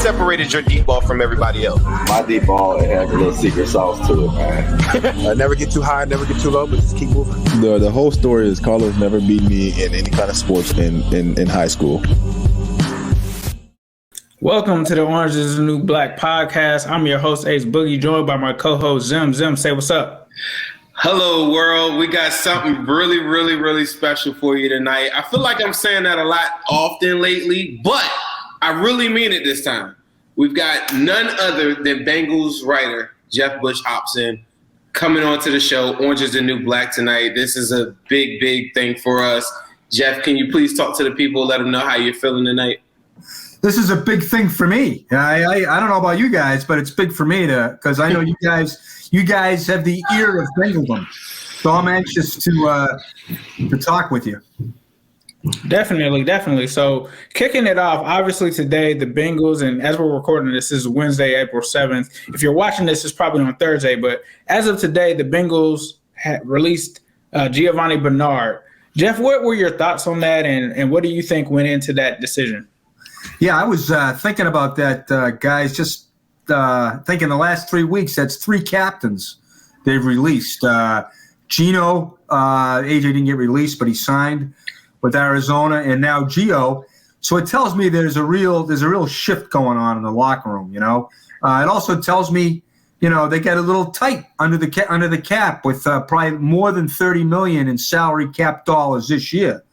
separated your deep ball from everybody else? My deep ball, it has a little secret sauce to it, man. Never get too high, never get too low, but just keep moving. The whole story is Carlos never beat me in any kind of sports in high school. Welcome to the Orange is the New Black podcast. I'm your host, Ace Boogie, joined by my co-host, Zim. Zim, say what's up. Hello, world. We got something really, really, really special for you tonight. I feel like I'm saying that a lot often lately, but I really mean it this time. We've got none other than Bengals writer Geoff Hobson coming on to the show, Orange is the New Black, tonight. This is a big, big thing for us. Jeff, can you please talk to the people, let them know how you're feeling tonight? This is a big thing for me. I don't know about you guys, but it's big for me because I know you guys have the ear of Bengaldom. So I'm anxious to talk with you. Definitely. So kicking it off, obviously today the Bengals, and as we're recording this is Wednesday, April 7th. If you're watching this, it's probably on Thursday. But as of today, the Bengals had released Giovani Bernard. Jeff, what were your thoughts on that, and what do you think went into that decision? Yeah, I was thinking about that, guys. Just thinking the last 3 weeks, that's 3 captains they've released. Gino, AJ didn't get released, but he signed with Arizona, and now Gio. So it tells me there's a real shift going on in the locker room. It also tells me, they get a little tight under the cap with probably more than $30 million in salary cap dollars this year.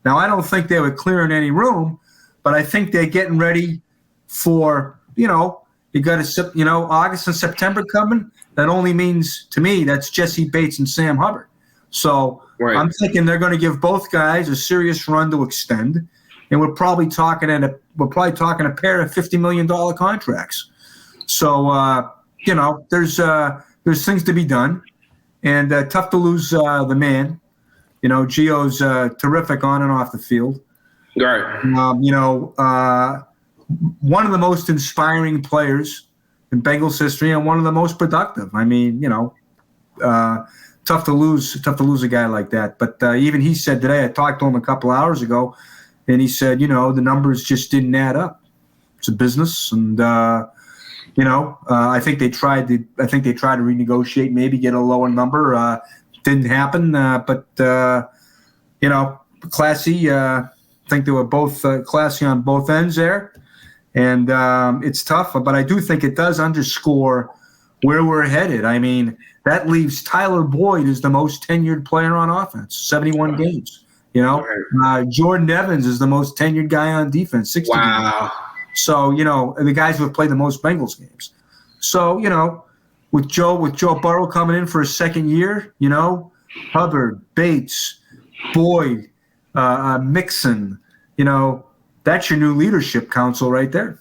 Now I don't think they were clearing any room. But I think they're getting ready for, you got August and September coming. That only means, to me, that's Jesse Bates and Sam Hubbard. So right. I'm thinking they're going to give both guys a serious run to extend, and we're probably talking a pair of $50 million contracts. So there's things to be done, and tough to lose the man. Gio's terrific on and off the field. Right. One of the most inspiring players in Bengals history and one of the most productive. I mean, tough to lose a guy like that. But even he said today, I talked to him a couple hours ago, and he said, the numbers just didn't add up. It's a business, and I think they tried to renegotiate, maybe get a lower number. Didn't happen, but classy. I think they were both classy on both ends there, and it's tough, but I do think it does underscore where we're headed. I mean, that leaves Tyler Boyd as the most tenured player on offense, 71 games. Jordan Evans is the most tenured guy on defense, 60 games. So, the guys who have played the most Bengals games. So, with Joe Burrow coming in for a second year, Hubbard, Bates, Boyd, Mixon, that's your new leadership council right there.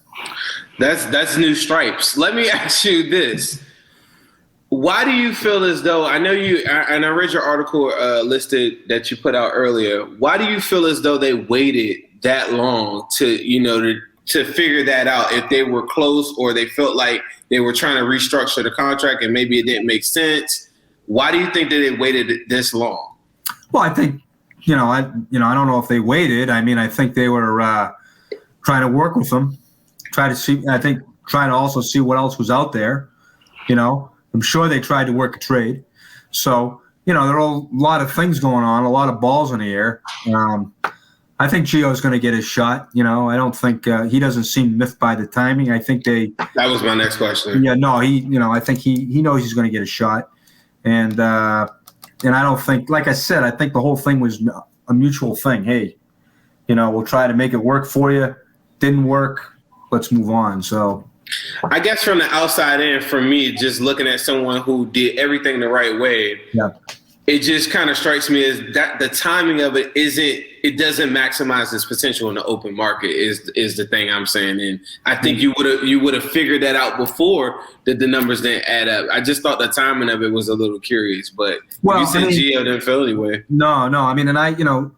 That's new stripes. Let me ask you this. Why do you feel as though, I know and I read your article listed that you put out earlier. Why do you feel as though they waited that long to figure that out, if they were close or they felt like they were trying to restructure the contract and maybe it didn't make sense? Why do you think that they waited this long? Well, I think, I don't know if they waited. I mean, I think they were trying to work with them, trying to also see what else was out there. I'm sure they tried to work a trade. So, there are a lot of things going on, a lot of balls in the air. I think Gio's going to get his shot. I don't think he doesn't seem miffed by the timing. I think that was my next question. Yeah, no, I think he knows he's going to get a shot. And I don't think, like I said, I think the whole thing was a mutual thing. Hey, we'll try to make it work for you. Didn't work. Let's move on. So I guess from the outside in, for me, just looking at someone who did everything the right way, yeah, it just kind of strikes me as that the timing of it doesn't maximize its potential in the open market is the thing I'm saying. And I think you would have figured that out before that the numbers didn't add up. I just thought the timing of it was a little curious, but you said Gio didn't feel anyway. No. I mean, and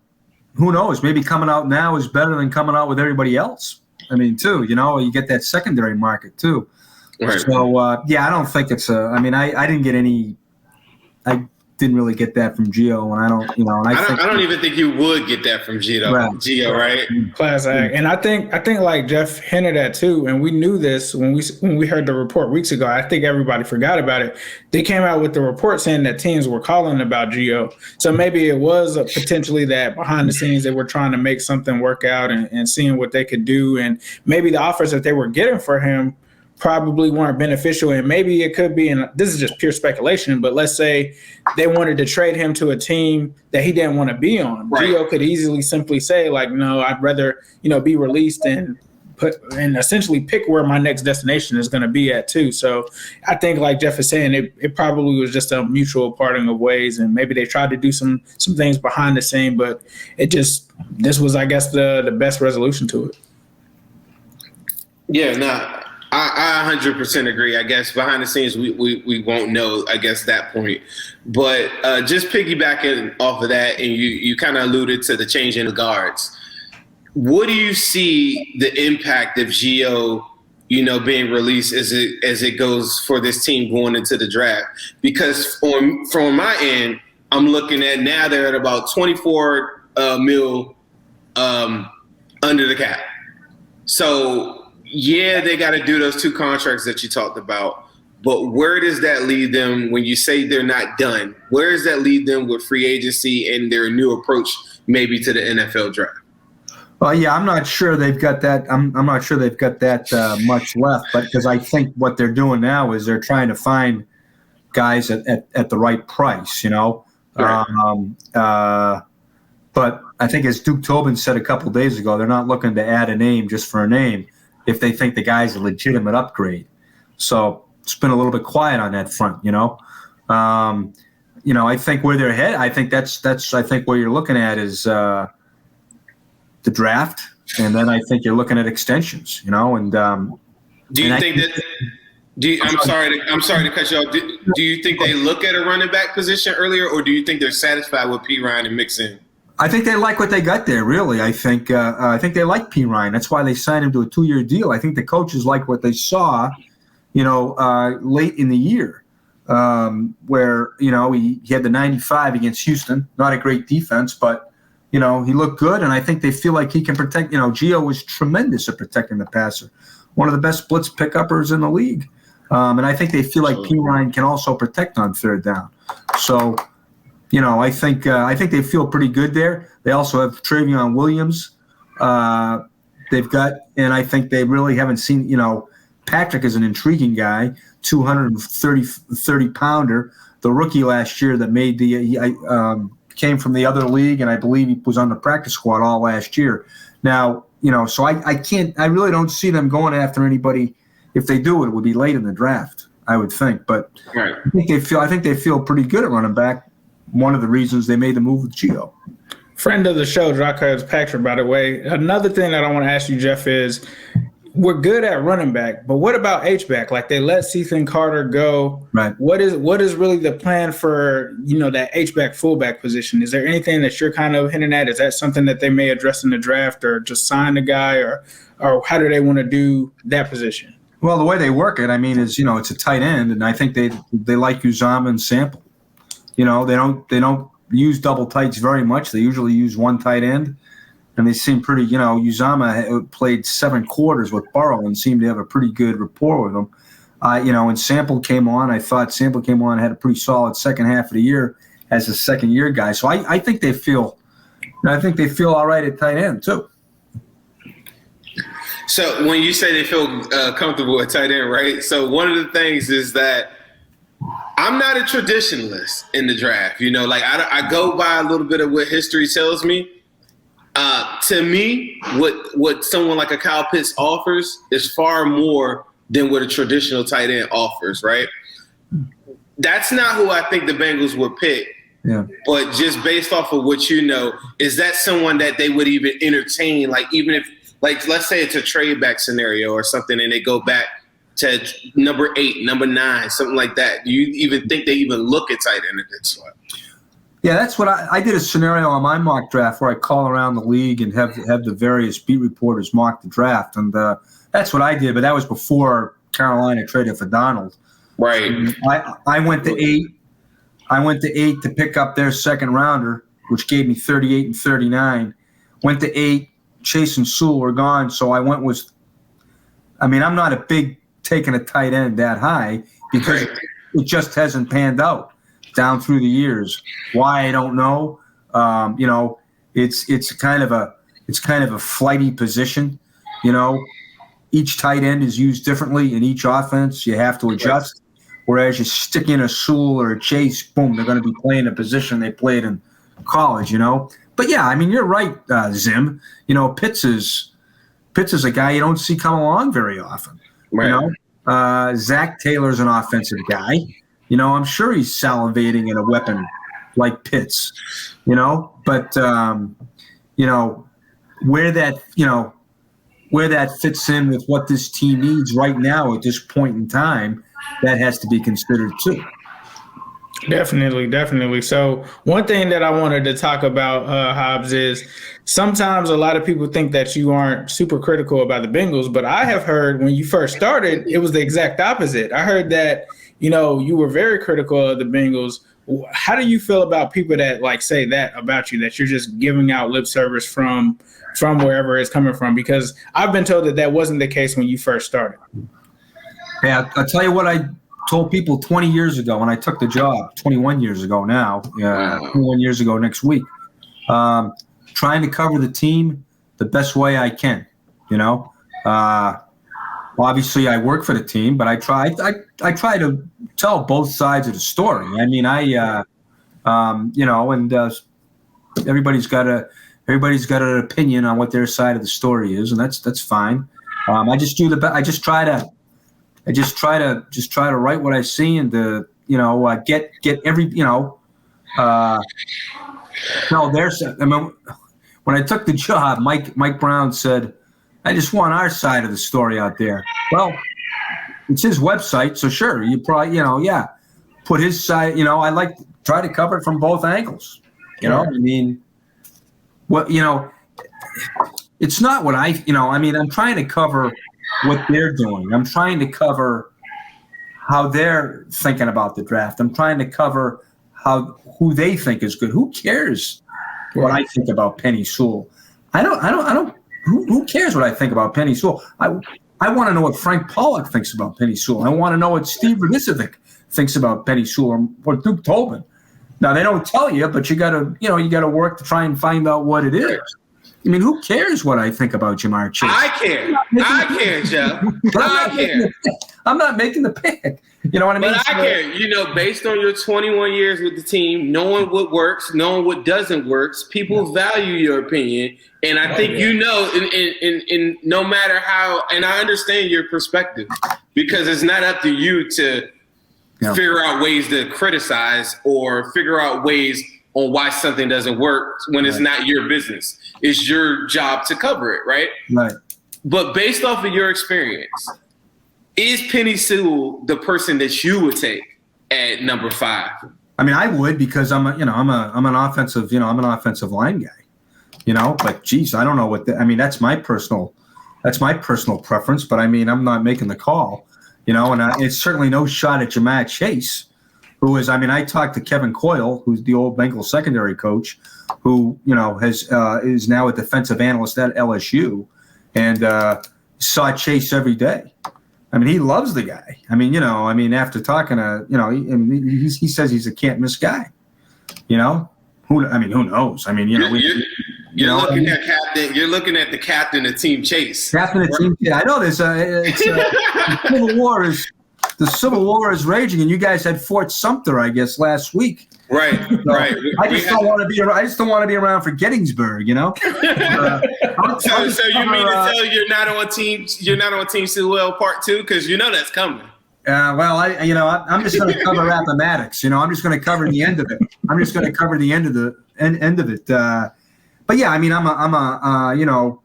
who knows? Maybe coming out now is better than coming out with everybody else. I mean, too, you get that secondary market too. Right. So, I don't think it's I didn't get any – I didn't really get that from Gio, and I don't, and I don't even think you would get that from Gio, right? Class act. And I think like Geoff hinted at too, and we knew this when we heard the report weeks ago. I think everybody forgot about it. They came out with the report saying that teams were calling about Gio. So maybe it was potentially that behind the scenes they were trying to make something work out and seeing what they could do. And maybe the offers that they were getting for him probably weren't beneficial, and maybe it could be, and this is just pure speculation, but let's say they wanted to trade him to a team that he didn't want to be on. Right. Gio could easily simply say, like, no, I'd rather, be released and essentially pick where my next destination is going to be at too. So I think, like Geoff is saying, it probably was just a mutual parting of ways, and maybe they tried to do some things behind the scene, but this was, I guess, the best resolution to it. Yeah, no. I 100% agree. I guess behind the scenes, we won't know, I guess, that point. But just piggybacking off of that, and you kind of alluded to the change in the guards. What do you see the impact of Gio, being released as it goes for this team going into the draft? Because from my end, I'm looking at now they're at about 24 mil under the cap. So, yeah, they got to do those 2 contracts that you talked about, but where does that leave them when you say they're not done? Where does that leave them with free agency and their new approach maybe to the NFL draft? Well, yeah, I'm not sure they've got that. I'm not sure they've got that much left, but because I think what they're doing now is they're trying to find guys at the right price, Right. But I think, as Duke Tobin said a couple of days ago, they're not looking to add a name just for a name if they think the guy's a legitimate upgrade. So it's been a little bit quiet on that front, I think where they're headed, I think that's I think where you're looking at is the draft, and then I think you're looking at extensions, and do you think that? I'm sorry to cut you off. Do you think they look at a running back position earlier, or do you think they're satisfied with P. Ryan and Mixon? I think they like what they got there, really. I think they like P. Ryan. That's why they signed him to a 2-year deal. I think the coaches like what they saw, late in the year, where, he had the 95 against Houston. Not a great defense, but, he looked good, and I think they feel like he can protect. Gio was tremendous at protecting the passer. One of the best blitz pick-uppers in the league. And I think they feel like P. Ryan can also protect on third down. So, I think they feel pretty good there. They also have Trayvon Williams. They've got, and I think they really haven't seen. Patrick is an intriguing guy, 230-pounder, the rookie last year that made came from the other league, and I believe he was on the practice squad all last year. Now, so I really don't see them going after anybody. If they do, it would be late in the draft, I would think. But right. I think they feel pretty good at running back. One of the reasons they made the move with Gio. Friend of the show, Jacques Patrick, by the way. Another thing that I want to ask you, Geoff, is we're good at running back, but what about H-back? Like, they let Ethan Carter go. Right. What is really the plan for, that H-back fullback position? Is there anything that you're kind of hinting at? Is that something that they may address in the draft, or just sign the guy, or how do they want to do that position? Well, the way they work it, is, it's a tight end, and I think they like Uzomah and Sample. They don't use double tights very much. They usually use one tight end, and they seem pretty. Uzomah played 7 quarters with Burrow and seemed to have a pretty good rapport with him. And Sample came on. I thought Sample came on and had a pretty solid second half of the year as a second-year guy. So I think they feel. I think they feel all right at tight end too. So when you say they feel comfortable at tight end, right? So one of the things is that I'm not a traditionalist in the draft. I go by a little bit of what history tells me. To me, what someone like a Kyle Pitts offers is far more than what a traditional tight end offers, right? That's not who I think the Bengals would pick. Yeah. But just based off of what is that someone that they would even entertain? Like, even if, let's say it's a trade back scenario or something, and they go back to number 8, number 9, something like that. Do you even think they even look at tight end at that spot? Yeah, that's what I did a scenario on my mock draft where I call around the league and have the various beat reporters mock the draft. And that's what I did, but that was before Carolina traded for Donald. Right. I went to 8. I went to 8 to pick up their second rounder, which gave me 38 and 39. Went to 8. Chase and Sewell were gone, so I went with. I mean, I'm not a big taking a tight end that high because it just hasn't panned out down through the years. Why, I don't know. You know, it's kind of a flighty position. You know, each tight end is used differently in each offense. You have to adjust. Whereas you stick in a Sewell or a Chase, boom, they're going to be playing a position they played in college. You know, but yeah, I mean, you're right, Zim. You know, Pitts is a guy you don't see come along very often. Right. You know, Zach Taylor's an offensive guy. You know, I'm sure he's salivating at a weapon like Pitts. You know, but you know where that fits in with what this team needs right now at this point in time, that has to be considered too. Definitely. So one thing that I wanted to talk about, Hobbs, is sometimes a lot of people think that you aren't super critical about the Bengals, but I have heard when you first started, it was the exact opposite. I heard that, you know, you were very critical of the Bengals. How do you feel about people that like say that about you, that you're just giving out lip service from wherever it's coming from? Because I've been told that wasn't the case when you first started. Yeah, I'll tell you what I told people 20 years ago when I took the job, 21 years ago now, 21 years ago next week, trying to cover the team the best way I can, you know. Obviously, I work for the team, but I try to tell both sides of the story. I mean, you know, and everybody's got an opinion on what their side of the story is, and that's fine. I just do the best. I just try to write what I see and to, you know, get every, you know, no, there's, I mean, when I took the job, Mike Brown said, I just want our side of the story out there. Well, it's his website, so sure, you probably, you know, yeah, put his side, you know, I like to try to cover it from both angles, you know, I mean, what, you know, it's not what I, you know, I mean, I'm trying to cover what they're doing. I'm trying to cover how they're thinking about the draft. I'm trying to cover who they think is good. Who cares what I think about Penny Sewell? Who cares what I think about Penny Sewell? I want to know what Frank Pollock thinks about Penny Sewell. I want to know what Steve Radicevic thinks about Penny Sewell or Duke Tobin. Now they don't tell you, but you got to work to try and find out what it is. I mean, who cares what I think about Jamar Chase? I care, Jeff. I care. I'm not making the pick. You know what I mean? But I care. You know, based on your 21 years with the team, knowing what works, knowing what doesn't work, people value your opinion. And I think you know, in no matter how, and I understand your perspective, because it's not up to you to figure out ways to criticize or figure out ways on why something doesn't work when it's not your business. It's your job to cover it, right? Right. But based off of your experience, is Penny Sewell the person that you would take at number 5? I mean, I would, because I'm an offensive line guy, you know. But geez, I don't know I mean, that's my personal preference. But I mean, I'm not making the call, you know. And it's certainly no shot at Jamar Chase, who is. I mean, I talked to Kevin Coyle, who's the old Bengals secondary coach, who, you know, is now a defensive analyst at LSU, and saw Chase every day. I mean, he loves the guy. I mean, you know, after talking to, you know, he says he's a can't miss guy. You know, who knows? I mean, you know, you're looking at captain. You're looking at the captain of Team Chase. Captain of Team. Yeah, I know this. The Civil War is raging, and you guys had Fort Sumter, I guess, last week. Right, so right. I just don't want to be around for Gettysburg, you know. So you mean to tell you're not on Team Sewell Part 2, because you know that's coming. Well, I'm just going to cover Appomattox. You know, I'm just going to cover the end of it. I'm just going to cover the end of it. But yeah, I mean, you know,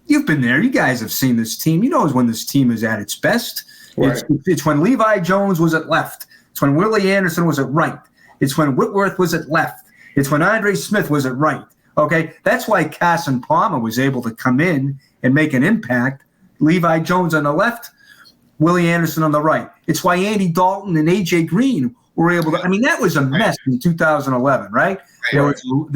you've been there. You guys have seen this team. You know when this team is at its best. Right. It's when Levi Jones was at left. It's when Willie Anderson was at right. It's when Whitworth was at left. It's when Andre Smith was at right. Okay, that's why Carson Palmer was able to come in and make an impact. Levi Jones on the left, Willie Anderson on the right. It's why Andy Dalton and A.J. Green were able to. I mean, that was a mess in 2011, right? There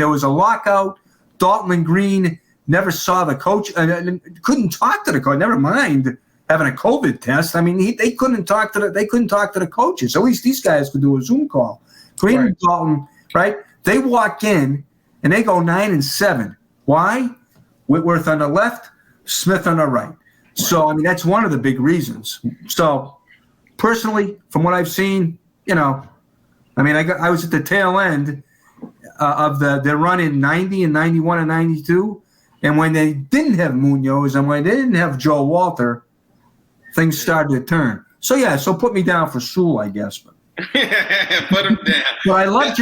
was a lockout. Dalton and Green never saw the coach, couldn't talk to the coach. Never mind having a COVID test. I mean, they couldn't talk to the coaches. At least these guys could do a Zoom call. Green and Dalton, right? They walk in and they go 9-7. Why? Whitworth on the left, Smith on the right. So I mean, that's one of the big reasons. So personally, from what I've seen, I mean, I was at the tail end of their run in 90 and 91 and 92. And when they didn't have Munoz and when they didn't have Joe Walter, things started to turn. So put me down for Sewell, I guess. But put him down. But I love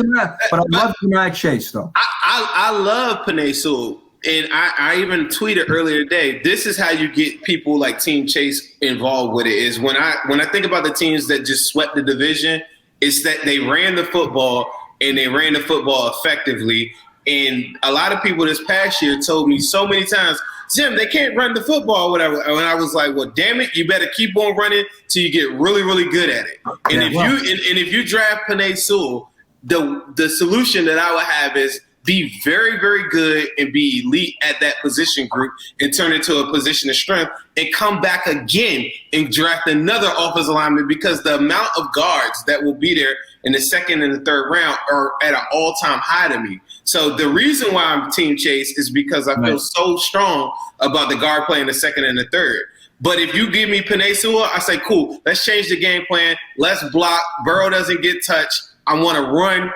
Jamar Chase, though. I love Penei Sewell. And I even tweeted earlier today, this is how you get people like Team Chase involved with it, is when I think about the teams that just swept the division, it's that they ran the football and they ran the football effectively. And a lot of people this past year told me so many times, Jim, they can't run the football or whatever. And I was like, well, damn it, you better keep on running till you get really, really good at it. And if you draft Penei Sewell, the solution that I would have is be very, very good and be elite at that position group and turn it to a position of strength and come back again and draft another offensive lineman, because the amount of guards that will be there in the second and the third round are at an all-time high to me. So the reason why I'm Team Chase is because I feel so strong about the guard play in the second and the third. But if you give me Penei Sewell, I say, cool, let's change the game plan. Let's block. Burrow doesn't get touched. I want to run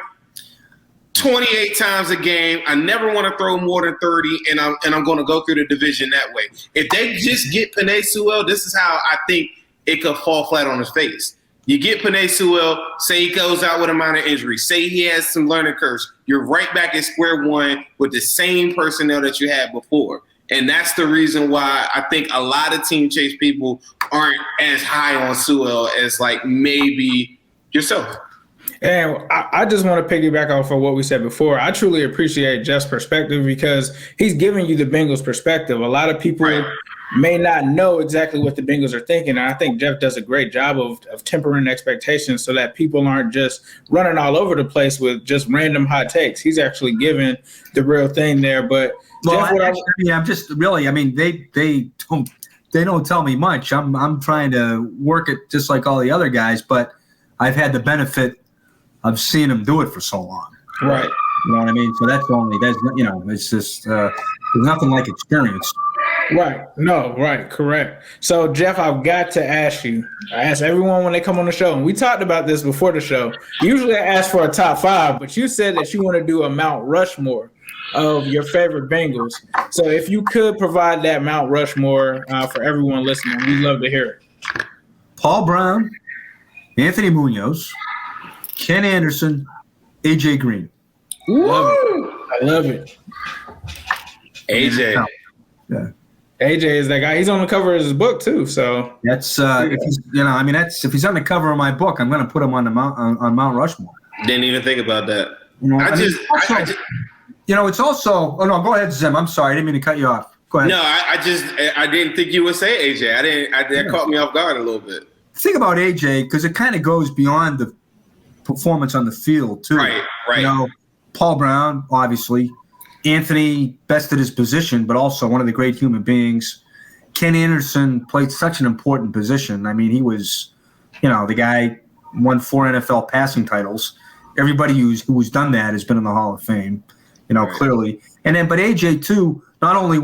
28 times a game. I never want to throw more than 30, and I'm going to go through the division that way. If they just get Penei Sewell, this is how I think it could fall flat on his face. You get Penei Sewell, say he goes out with a minor injury, say he has some learning curves, you're right back at square one with the same personnel that you had before. And that's the reason why I think a lot of Team Chase people aren't as high on Sewell as like maybe yourself. And I just want to piggyback off of what we said before. I truly appreciate Jeff's perspective because he's giving you the Bengals perspective. A lot of people may not know exactly what the Bengals are thinking. And I think Jeff does a great job of tempering expectations so that people aren't just running all over the place with just random hot takes. He's actually giving the real thing there. But well, Jeff, I'm just really, I mean, they don't tell me much. I'm trying to work it just like all the other guys, but I've had the benefit of seeing him do it for so long. Right. You know what I mean? So it's just, there's nothing like experience. Right. No, right. Correct. So, Jeff, I've got to ask you. I ask everyone when they come on the show, and we talked about this before the show. Usually I ask for a top 5, but you said that you want to do a Mount Rushmore of your favorite Bengals. So if you could provide that Mount Rushmore for everyone listening, we'd love to hear it. Paul Brown, Anthony Munoz, Ken Anderson, A.J. Green. Love it. I love it. AJ. Yeah. AJ is that guy. He's on the cover of his book too. So that's if he's on the cover of my book, I'm going to put him on Mount Rushmore. Didn't even think about that. It's also. Oh no, go ahead, Zim. I'm sorry, I didn't mean to cut you off. Go ahead. No, I didn't think you would say AJ. That caught me off guard a little bit. Think about AJ because it kind of goes beyond the performance on the field too. Right. Paul Brown, obviously. Anthony bested his position, but also one of the great human beings. Ken Anderson played such an important position. I mean, he was, the guy won 4 NFL passing titles. Everybody who's done that has been in the Hall of Fame, clearly. And then, but AJ too, not only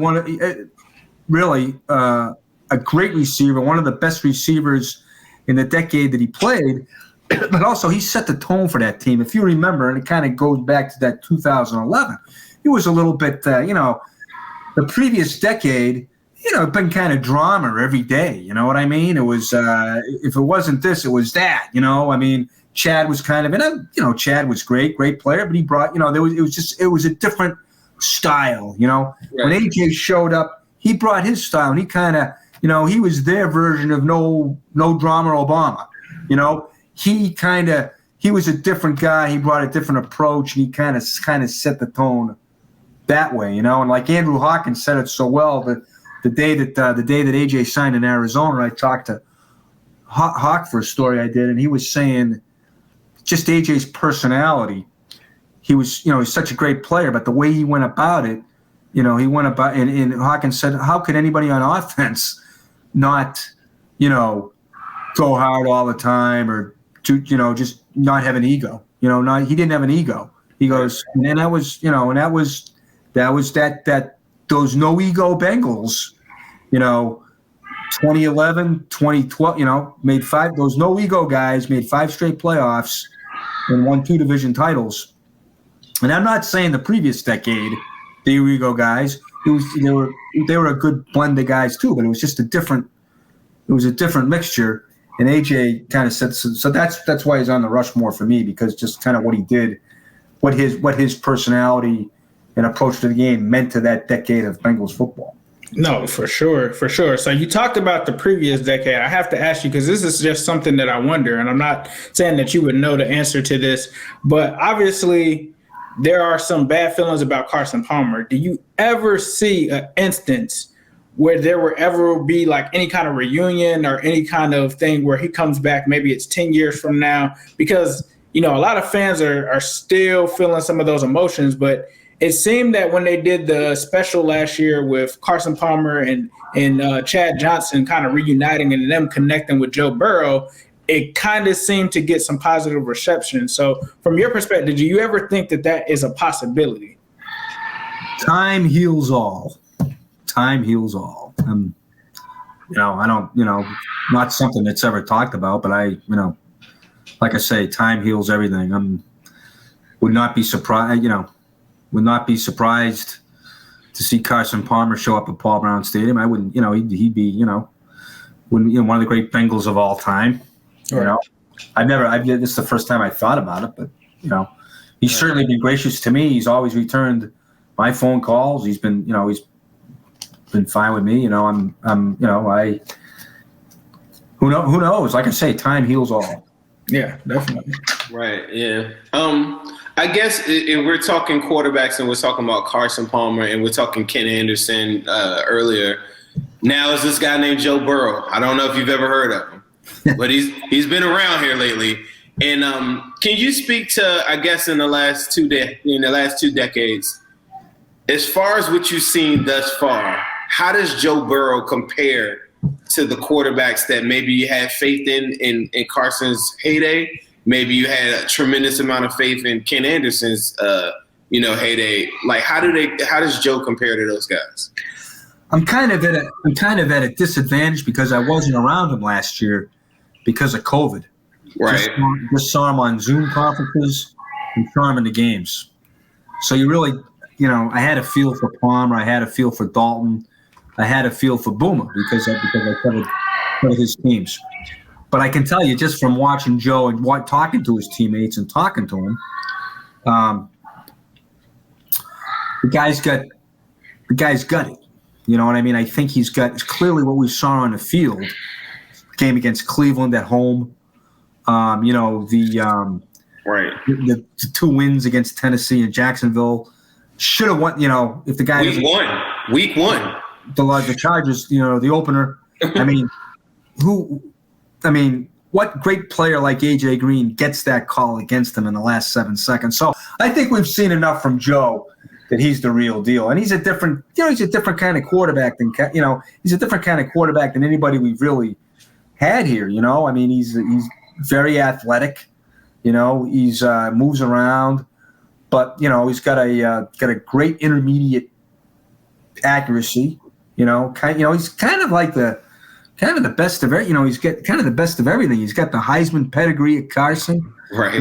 a great receiver, one of the best receivers in the decade that he played, but also he set the tone for that team. If you remember, and it kind of goes back to that 2011. It was a little bit, the previous decade, been kind of drama every day. You know what I mean? It was, if it wasn't this, it was that. I mean, Chad was kind of Chad was great player, but he brought, it was a different style. Right. When AJ showed up, he brought his style, and he kind of, he was their version of no drama Obama. He was a different guy. He brought a different approach, and he kind of set the tone that way, and like Andrew Hawkins said it so well that the day that AJ signed in Arizona, I talked to Hawk for a story I did, and he was saying just AJ's personality. He was, he's such a great player, but the way he went about it, and Hawkins said, how could anybody on offense not, go hard all the time or, just not have an ego? He didn't have an ego. He goes, and that was those no ego Bengals, 2011, 2012, made five, those no ego guys made 5 straight playoffs and won 2 division titles. And I'm not saying the previous decade, the ego guys, they were a good blend of guys too, but it was just a different mixture. And AJ kind of said, so that's why he's on the Rushmore for me, because just kind of what he did, what his personality and approach to the game meant to that decade of Bengals football. No, for sure. So you talked about the previous decade. I have to ask you, because this is just something that I wonder, and I'm not saying that you would know the answer to this, but obviously there are some bad feelings about Carson Palmer. Do you ever see an instance where there will ever be like any kind of reunion or any kind of thing where he comes back, maybe it's 10 years from now? Because, a lot of fans are still feeling some of those emotions, but it seemed that when they did the special last year with Carson Palmer and Chad Johnson kind of reuniting and them connecting with Joe Burrow, it kind of seemed to get some positive reception. So from your perspective, do you ever think that is a possibility? Time heals all. Time heals all. I don't, not something that's ever talked about, but like I say, time heals everything. Would not be surprised, would not be surprised to see Carson Palmer show up at Paul Brown Stadium. I wouldn't, he'd be, one of the great Bengals of all time. Right. This is the first time I thought about it, but he's certainly been gracious to me. He's always returned my phone calls. He's been, he's been fine with me. Who knows? Like I say, time heals all. Yeah, definitely. Right. Yeah. I guess if we're talking quarterbacks and we're talking about Carson Palmer and we're talking Ken Anderson earlier, now is this guy named Joe Burrow. I don't know if you've ever heard of him, but he's been around here lately. And can you speak to, I guess, in the last 2 decades, as far as what you've seen thus far, how does Joe Burrow compare to the quarterbacks that maybe you had faith in Carson's heyday? Maybe you had a tremendous amount of faith in Ken Anderson's, heyday. Like, how does Joe compare to those guys? I'm kind of at a disadvantage because I wasn't around him last year because of COVID. Right. Just saw him on Zoom conferences and saw him in the games. So you really, I had a feel for Palmer. I had a feel for Dalton. I had a feel for Boomer because I covered his teams. But I can tell you just from watching Joe and talking to his teammates and talking to him, the guy's got it. You know what I mean? I think he's got clearly what we saw on the field. Game against Cleveland at home. The 2 wins against Tennessee and Jacksonville should have won. If the guy week one, the Chargers, the opener. What great player like AJ Green gets that call against him in the last 7 seconds? So I think we've seen enough from Joe that he's the real deal, and he's a different kind of quarterback than anybody we've really had here. He's very athletic. He's moves around, but he's got a great intermediate accuracy. He's kind of like the best of he's got kind of the best of everything. He's got the Heisman pedigree at Carson. Right.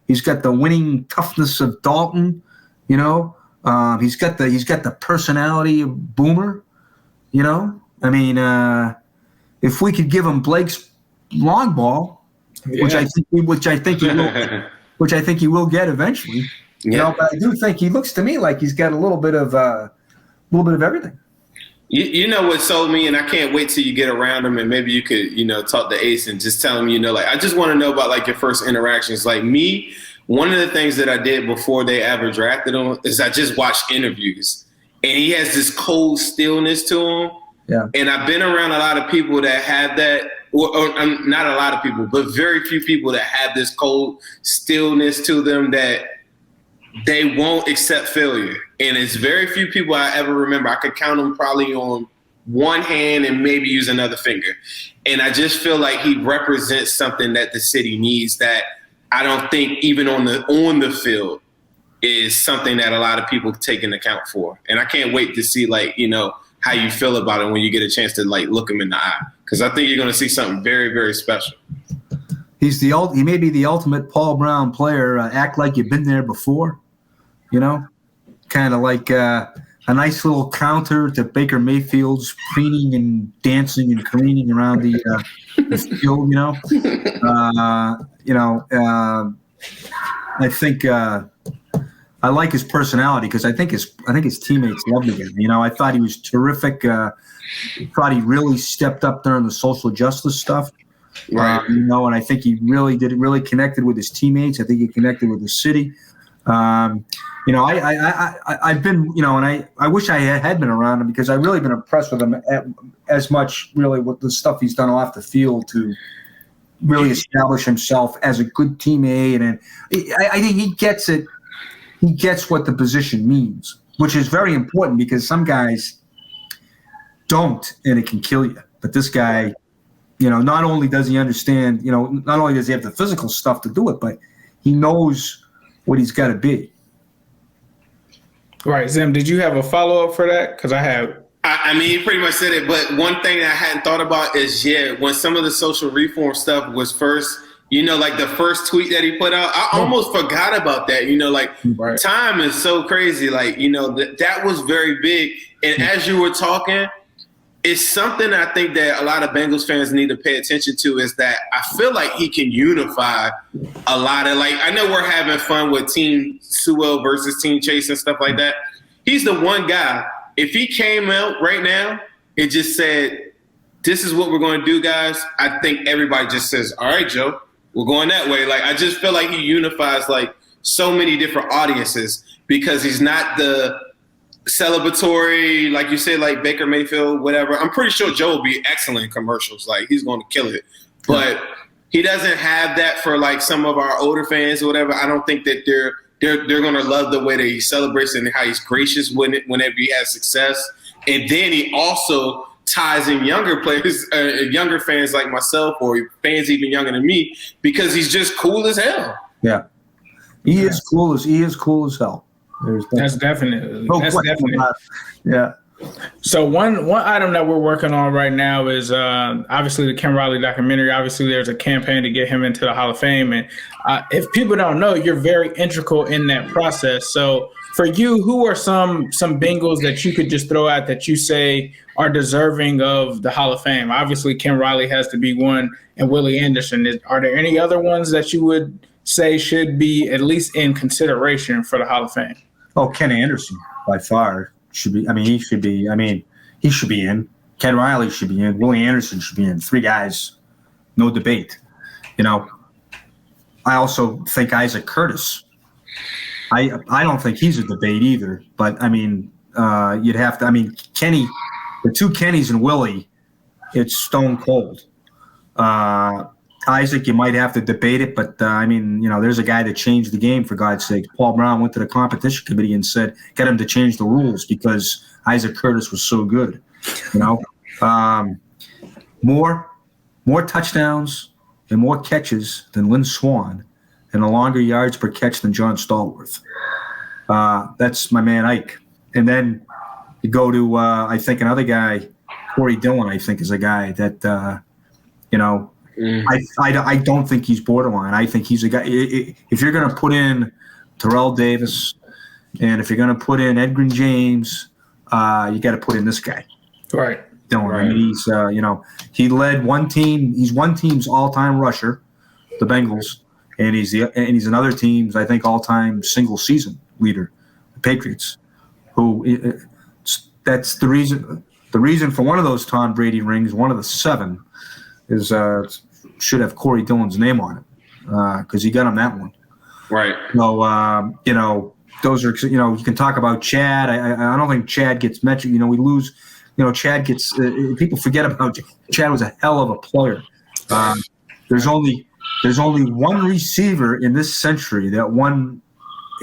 He's got the winning toughness of Dalton. He's got the personality of Boomer. If we could give him Blake's long ball, which I think he will get eventually. Yeah. But I do think he looks to me like he's got a little bit of everything. You know what sold me, and I can't wait till you get around him, and maybe you could, talk to Ace and just tell him, I just want to know about like your first interactions. Like me, one of the things that I did before they ever drafted him is I just watched interviews, and he has this cold stillness to him. Yeah. And I've been around a lot of people that have that, not a lot of people, but very few people that have this cold stillness to them that they won't accept failure. And it's very few people I ever remember. I could count them probably on one hand and maybe use another finger. And I just feel like he represents something that the city needs that I don't think even on the field is something that a lot of people take into account for. And I can't wait to see, like, you know, how you feel about it when you get a chance to, like, look him in the eye. Because I think you're going to see something very, very special. He may be the ultimate Paul Brown player. Act like you've been there before, you know, kind of like a nice little counter to Baker Mayfield's preening and dancing and careening around the field, you know. I think I like his personality because I think his teammates loved him. You know, I thought he was terrific. Thought he really stepped up there on the social justice stuff. Right. You know, and I think he really connected with his teammates. I think he connected with the city. You know, I've been, you know, and I wish I had been around him because I've really been impressed with him as much really with the stuff he's done off the field to really establish himself as a good teammate. And I think he gets it. He gets what the position means, which is very important because some guys don't, and it can kill you. But this guy, you know, not only does he understand, you know, not only does he have the physical stuff to do it, but he knows what he's got to be. Right. Zim, did you have a follow-up for that? Because I have. I mean, you pretty much said it, but one thing that I hadn't thought about is, when some of the social reform stuff was first, you know, like the first tweet that he put out, I almost forgot about that. You know, like time is so crazy. Like, you know, that was very big. And as you were talking, it's something I think that a lot of Bengals fans need to pay attention to is that I feel like he can unify a lot of, like, I know we're having fun with Team Sewell versus Team Chase and stuff like that. He's the one guy. If he came out right now and just said, this is what we're going to do, guys, I think everybody just says, all right, Joe, we're going that way. Like, I just feel like he unifies, like, so many different audiences because he's not the celebratory, like you said, like Baker Mayfield, whatever. I'm pretty sure Joe will be excellent in commercials. Like, he's going to kill it. But he doesn't have that for, like, some of our older fans or whatever. I don't think that they're going to love the way that he celebrates and how he's gracious whenever he has success. And then he also ties in younger players, younger fans like myself or fans even younger than me because he's just cool as hell. Yeah. He is cool as hell. That's definitely. Yeah. So one item that we're working on right now is obviously the Ken Riley documentary. Obviously, there's a campaign to get him into the Hall of Fame, and if people don't know, you're very integral in that process. So for you, who are some Bengals that you could just throw out that you say are deserving of the Hall of Fame? Obviously, Ken Riley has to be one, and Willie Anderson. Are there any other ones that you would say should be at least in consideration for the Hall of Fame? Oh, Ken Anderson by far should be. He should be in. Ken Riley should be in. Willie Anderson should be in. Three guys, no debate. You know, I also think Isaac Curtis. I don't think he's a debate either. But I mean, you'd have to. I mean, Kenny, the two Kennys and Willie, it's stone cold. Isaac, you might have to debate it, but I mean, you know, there's a guy that changed the game, for God's sake. Paul Brown went to the competition committee and said, get him to change the rules because Isaac Curtis was so good. You know, more touchdowns and more catches than Lynn Swann and a longer yards per catch than John Stallworth. That's my man Ike. And then you go to, I think, another guy, Corey Dillon, I think, is a guy that, you know, I don't think he's borderline. I think he's a guy. If you're going to put in Terrell Davis and if you're going to put in Edgerrin James, you got to put in this guy. Right. Right. I mean, he's, you know, he led one team. He's one team's all-time rusher, the Bengals, and he's another team's, I think, all-time single-season leader, the Patriots. Who that's the reason. The reason for one of those Tom Brady rings, one of the 7, is should have Corey Dillon's name on it because he got him that one. Right. So, you know, those are, you know, you can talk about Chad. I don't think Chad gets mentioned. You know, we lose, you know, Chad gets, people forget about Chad was a hell of a player. There's only one receiver in this century that won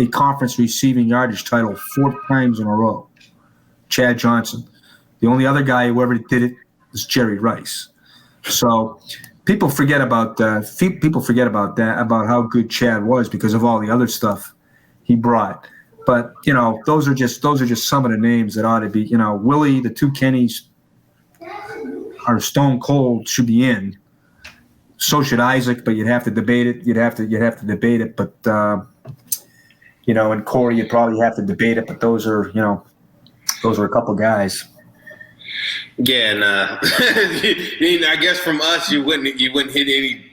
a conference receiving yardage title 4 times in a row. Chad Johnson. The only other guy who ever did it is Jerry Rice. So people forget about that, about how good Chad was because of all the other stuff he brought. But those are just some of the names that ought to be. Willie, the 2 Kennys are stone cold, should be in. So should Isaac, but you'd have to debate it. You'd have to debate it. But and Corey, you'd probably have to debate it. But those are a couple guys. Yeah, nah. I guess from us, you wouldn't hit any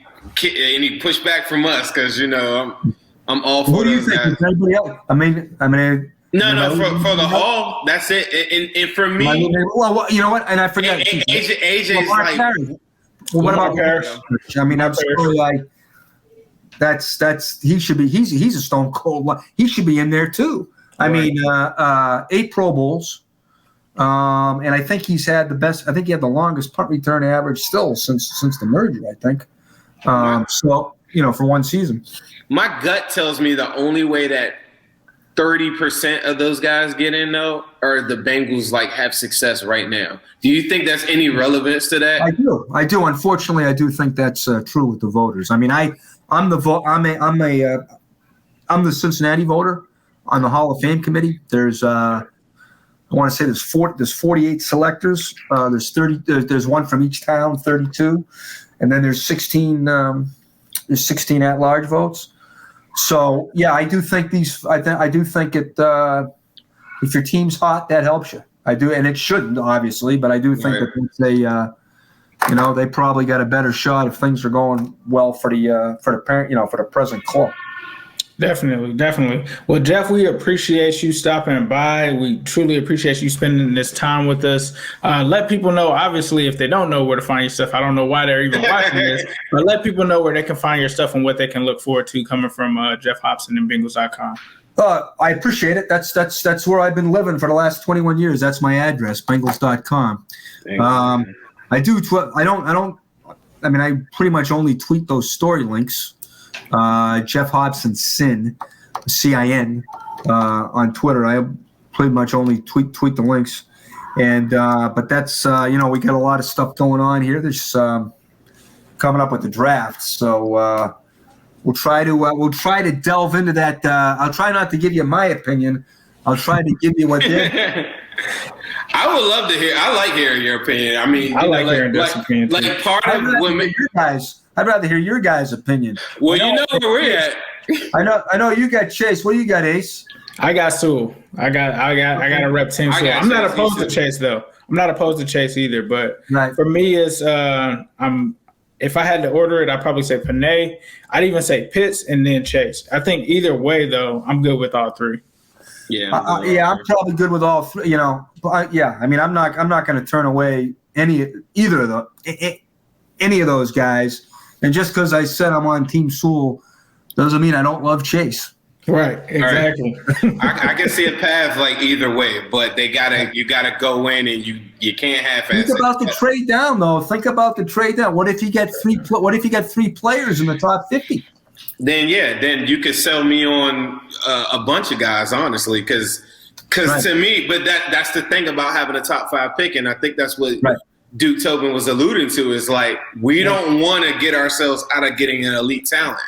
pushback from us because I'm all for what do you those think? guys. Is anybody else? I mean. No, for the Hall, that's it. And for me, well, you know what? And I forgot. AJ's like. Well, what about Parrish? I mean, I'm sorry, like that's he should be. He's a stone cold. He should be in there too. I mean, 8 Pro Bowls, and I think he's had the best. I think he had the longest punt return average still since the merger. I think. So for one season. My gut tells me the only way that 30% of those guys get in though are the Bengals have success right now. Do you think that's any relevance to that? I do. Unfortunately, I do think that's true with the voters. I mean, I'm the Cincinnati voter on the Hall of Fame committee. There's I want to say there's 48 selectors. There's 30. There's one from each town, 32, and then there's 16. There's 16 at-large votes. So yeah, I do think I do think it. If your team's hot, that helps you. I do, and it shouldn't obviously, but I do think that they probably got a better shot if things are going well for the parent, for the present club. Definitely. Well, Geoff, we appreciate you stopping by. We truly appreciate you spending this time with us. Let people know, obviously, if they don't know where to find your stuff. I don't know why they're even watching this, but let people know where they can find your stuff and what they can look forward to coming from Geoff Hobson and Bengals.com. I appreciate it. That's where I've been living for the last 21 years. That's my address, Bengals.com. I pretty much only tweet those story links. Geoff Hobson Sin, CIN, on Twitter. I pretty much only tweet the links, and but that's we got a lot of stuff going on here. There's coming up with the draft, so we'll try to delve into that. I'll try not to give you my opinion. I'll try to give you what they're. I would love to hear. I like hearing your opinion. I mean, hearing this opinion. Part of women. I'd rather hear your guys' opinion. Well, where we're at. I know you got Chase. What do you got, Ace? I got Sewell. I got a rep team. Sewell. I'm not opposed to Chase though. I'm not opposed to Chase either. But for me, it's if I had to order it, I'd probably say Panay. I'd even say Pitts and then Chase. I think either way though, I'm good with all 3. Yeah. I'm probably good with all 3. But I mean, I'm not going to turn away any of those guys. And just because I said I'm on Team Sewell doesn't mean I don't love Chase. Right, exactly. Right. I can see a path either way, but you gotta go in and you can't half-ass. Think about the trade down though. Think about the trade down. What if you get 3 players in the top 50? Then you could sell me on a bunch of guys, honestly, because to me, but that's the thing about having a top 5 pick, and I think that's what. Right. Duke Tobin was alluding to is we don't want to get ourselves out of getting an elite talent.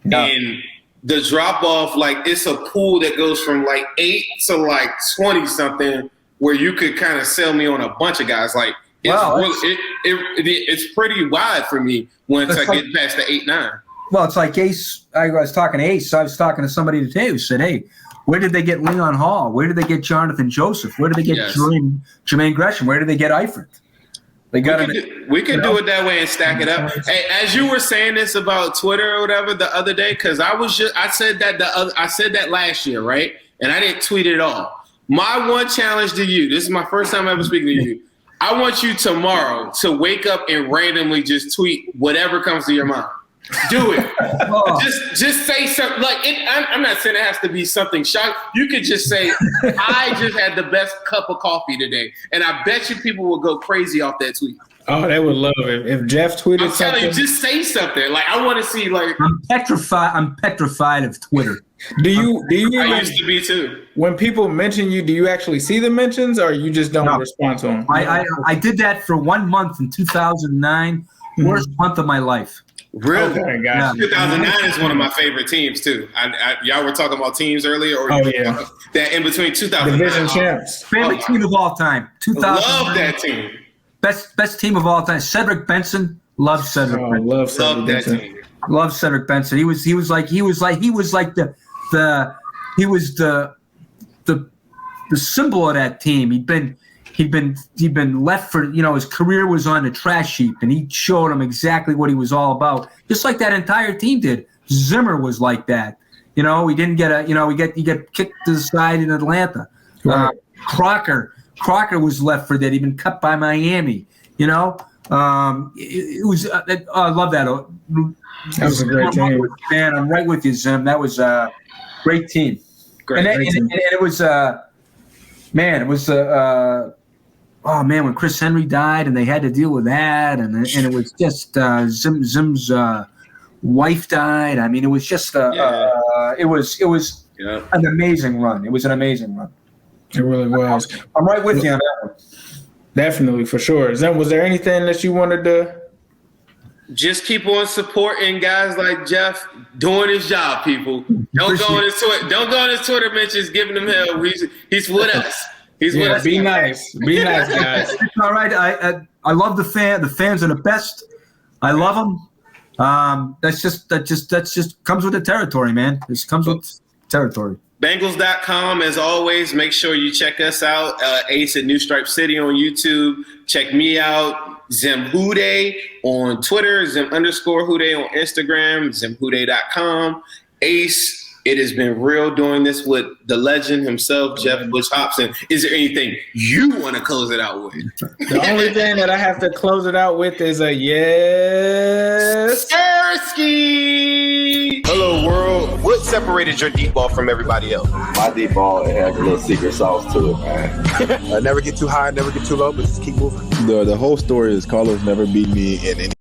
No. And the drop off, it's a pool that goes from 8 to 20 something where you could kind of sell me on a bunch of guys. It's pretty wide for me once I get past the 8-9. Well, it's like Ace. I was talking to Ace. I was talking to somebody today who said, hey, where did they get Leon Hall? Where did they get Jonathan Joseph? Where did they get Jermaine Gresham? Where did they get Eifert? We could do it that way and stack it up. Hey, as you were saying this about Twitter or whatever the other day, because I said that last year, right? And I didn't tweet it all. My one challenge to you, this is my first time ever speaking to you. I want you tomorrow to wake up and randomly just tweet whatever comes to your mind. Do it. Just say something. I'm not saying it has to be something shocking. You could just say, I just had the best cup of coffee today. And I bet you people will go crazy off that tweet. Oh, they would love it if Geoff tweeted I'm telling something. you, just say something. Like I want to see. Like I'm petrified of Twitter. Do you I even, used to be too. when people mention you, do you actually see the mentions or you just don't respond to them? I did that for 1 month in 2009. Worst month of my life. Really? Okay, gotcha. 2009 is one of my favorite teams too. Y'all were talking about teams earlier, or that in between 2009. Division champs. Favorite team of all time. 2009. Love that team. Best team of all time. Cedric Benson. Love Cedric. Oh, Benson. love Love that Benson. team. Love Cedric Benson. He was the symbol of that team. He'd been left for, his career was on the trash heap, and he showed him exactly what he was all about. Just like that entire team did. Zimmer was like that. He didn't get he get kicked to the side in Atlanta. Right. Crocker was left for that. He'd been cut by Miami. It was. I love that. That was a great team. Man, I'm right with you, Zim. That was a great team. Great. And it was, when Chris Henry died and they had to deal with that, and it was just Zim's wife died. I mean, it was just it was an amazing run. It was an amazing run. It really was. I'm right with you on that one. Definitely, for sure. Zim, was there anything that you wanted to? Just keep on supporting guys like Geoff doing his job, people. Don't go on his Twitter mentions giving him hell. He's with us. He's with us. Be nice. Be nice, guys. All right. I love the fan. The fans are the best. I love them. That just comes with the territory, man. This comes with territory. Bengals.com, as always, make sure you check us out. Ace at New Stripe City on YouTube. Check me out. Zim Hude on Twitter. Zim_Hude on Instagram. ZimHude.com. Ace, it has been real doing this with the legend himself, Geoff Hobson. Is there anything you want to close it out with? The only thing that I have to close it out with is a yes. Ersky! Hello, world. What separated your deep ball from everybody else? My deep ball, it has a little secret sauce to it, man. Never get too high, never get too low, but just keep moving. The whole story is Carlos never beat me in any